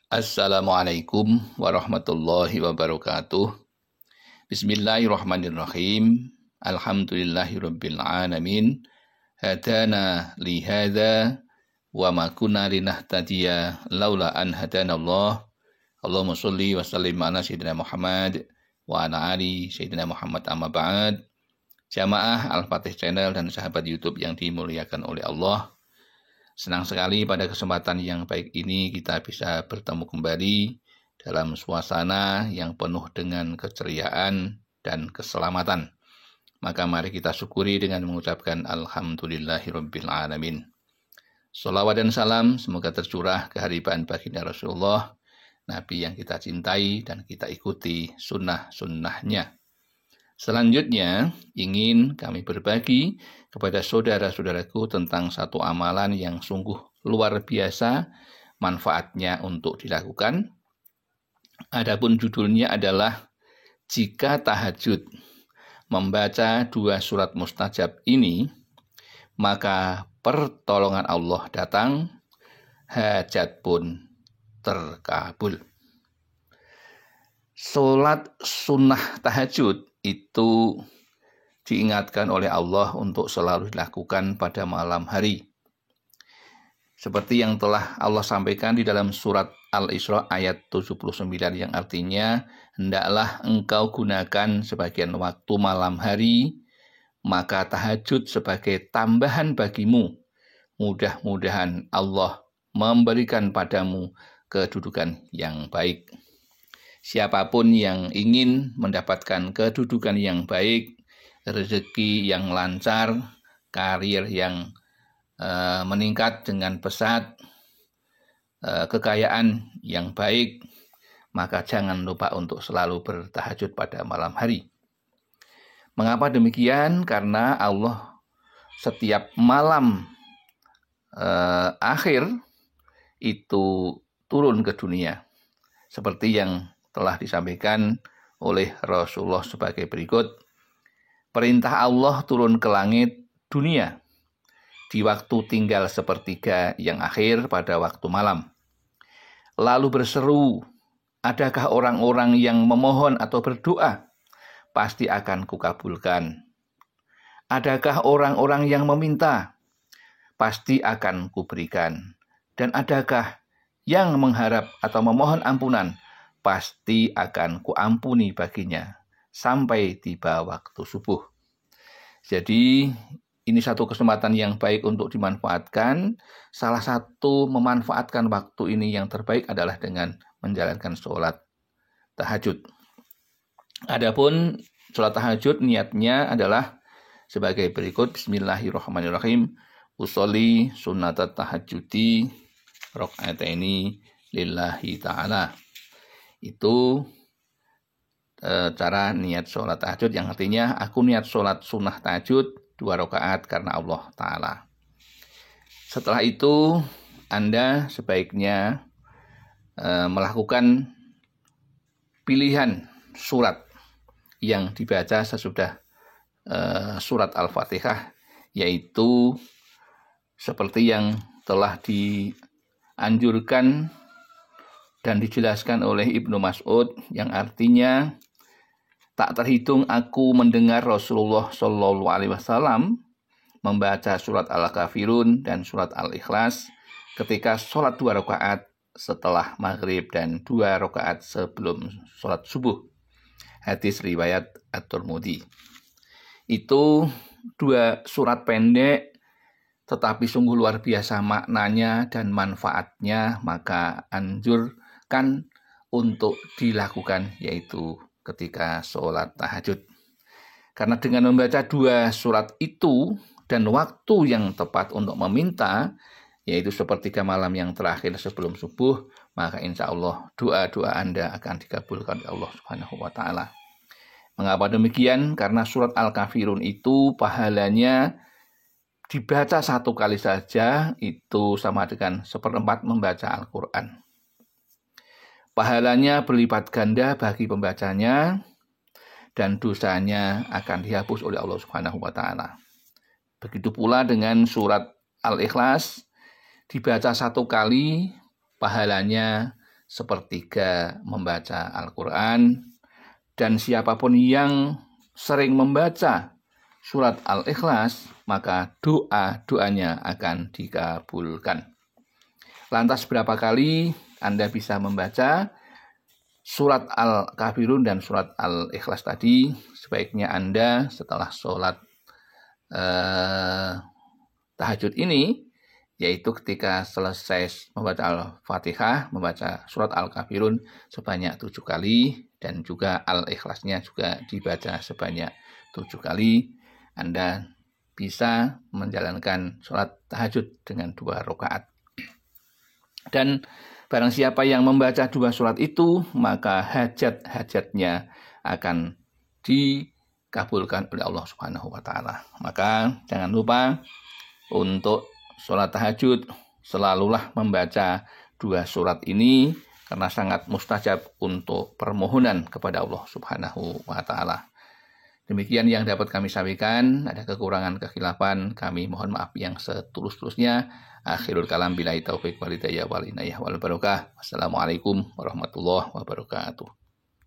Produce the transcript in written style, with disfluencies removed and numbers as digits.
Assalamualaikum warahmatullahi wabarakatuh. Bismillahirrahmanirrahim. Alhamdulillahirabbil alamin. Hadana li hadza wa ma kunna linahtadiya laula an hadanallah. Allahumma shalli wa sallim ala sayyidina Muhammad wa ala ali sayyidina Muhammad, amma ba'd. Jamaah Al-Fatih Channel dan sahabat YouTube yang dimuliakan oleh Allah. Senang sekali pada kesempatan yang baik ini kita bisa bertemu kembali dalam suasana yang penuh dengan keceriaan dan keselamatan. Maka mari kita syukuri dengan mengucapkan Alhamdulillahirabbil alamin. Shalawat dan salam semoga tercurah keharibaan baginda Rasulullah, Nabi yang kita cintai dan kita ikuti sunnah-sunnahnya. Selanjutnya, ingin kami berbagi kepada saudara-saudaraku tentang satu amalan yang sungguh luar biasa manfaatnya untuk dilakukan. Adapun judulnya adalah jika tahajud membaca 2 surat mustajab ini, maka pertolongan Allah datang, hajat pun terkabul. Salat sunnah tahajud itu diingatkan oleh Allah untuk selalu dilakukan pada malam hari. Seperti yang telah Allah sampaikan di dalam surat Al-Isra ayat 79 yang artinya, hendaklah engkau gunakan sebagian waktu malam hari, maka tahajud sebagai tambahan bagimu. Mudah-mudahan Allah memberikan padamu kedudukan yang baik. Siapapun yang ingin mendapatkan kedudukan yang baik, rezeki yang lancar, karir yang meningkat dengan pesat, kekayaan yang baik, maka jangan lupa untuk selalu bertahajud pada malam hari. Mengapa demikian? Karena Allah setiap malam akhir itu turun ke dunia. Seperti yang telah disampaikan oleh Rasulullah sebagai berikut. Perintah Allah turun ke langit dunia di waktu tinggal sepertiga yang akhir pada waktu malam. Lalu berseru, adakah orang-orang yang memohon atau berdoa? Pasti akan kukabulkan. Adakah orang-orang yang meminta? Pasti akan kuberikan. Dan adakah yang mengharap atau memohon ampunan? Pasti akan kuampuni baginya sampai tiba waktu subuh. Jadi ini satu kesempatan yang baik untuk dimanfaatkan. Salah satu memanfaatkan waktu ini yang terbaik adalah dengan menjalankan sholat tahajud. Adapun sholat tahajud niatnya adalah sebagai berikut. Bismillahirrahmanirrahim. Usolli sunnatat tahajudi rakaataini lillahi ta'ala. Itu cara niat sholat tahajud yang artinya aku niat sholat sunnah tahajud 2 rakaat karena Allah Ta'ala. Setelah itu Anda sebaiknya melakukan pilihan surat yang dibaca sesudah surat Al-Fatihah, yaitu seperti yang telah dianjurkan dan dijelaskan oleh Ibnu Mas'ud yang artinya, tak terhitung aku mendengar Rasulullah Shallallahu Alaihi Wasallam membaca surat Al-Kafirun dan surat Al-Ikhlas ketika sholat 2 rakaat setelah maghrib dan 2 rakaat sebelum sholat subuh. Hadis riwayat At-Tirmidzi. Itu 2 surat pendek tetapi sungguh luar biasa maknanya dan manfaatnya, maka anjurkan untuk dilakukan, yaitu ketika sholat tahajud. Karena dengan membaca 2 surat itu dan waktu yang tepat untuk meminta, yaitu sepertiga malam yang terakhir sebelum subuh, maka insya Allah doa-doa Anda akan dikabulkan oleh Allah Subhanahu wa Ta'ala. Mengapa demikian? Karena surat Al-Kafirun itu pahalanya dibaca 1 kali saja itu sama dengan 1/4 membaca Al-Quran. Pahalanya berlipat ganda bagi pembacanya dan dosanya akan dihapus oleh Allah Subhanahu wa Ta'ala. Begitu pula dengan surat Al-Ikhlas, dibaca 1 kali pahalanya sepertiga membaca Al-Quran. Dan siapapun yang sering membaca surat Al-Ikhlas, maka doa-doanya akan dikabulkan. Lantas berapa kali Anda bisa membaca surat Al-Kafirun dan surat Al-Ikhlas tadi? Sebaiknya Anda setelah sholat tahajud ini, yaitu ketika selesai membaca Al-Fatihah, membaca surat Al-Kafirun sebanyak 7 kali, dan juga Al-Ikhlasnya juga dibaca sebanyak 7 kali. Anda bisa menjalankan sholat tahajud dengan 2 rakaat. Dan barang siapa yang membaca 2 surat itu, maka hajat-hajatnya akan dikabulkan oleh Allah Subhanahu wa Ta'ala. Maka jangan lupa untuk sholat tahajud selalulah membaca 2 surat ini, karena sangat mustajab untuk permohonan kepada Allah Subhanahu wa Ta'ala. Demikian yang dapat kami sampaikan. Ada kekurangan, kekhilafan, kami mohon maaf yang setulus-tulusnya. Akhirul kalam, billahi taufik wal hidayah wal inayah wal barakah. Wassalamualaikum warahmatullahi wabarakatuh.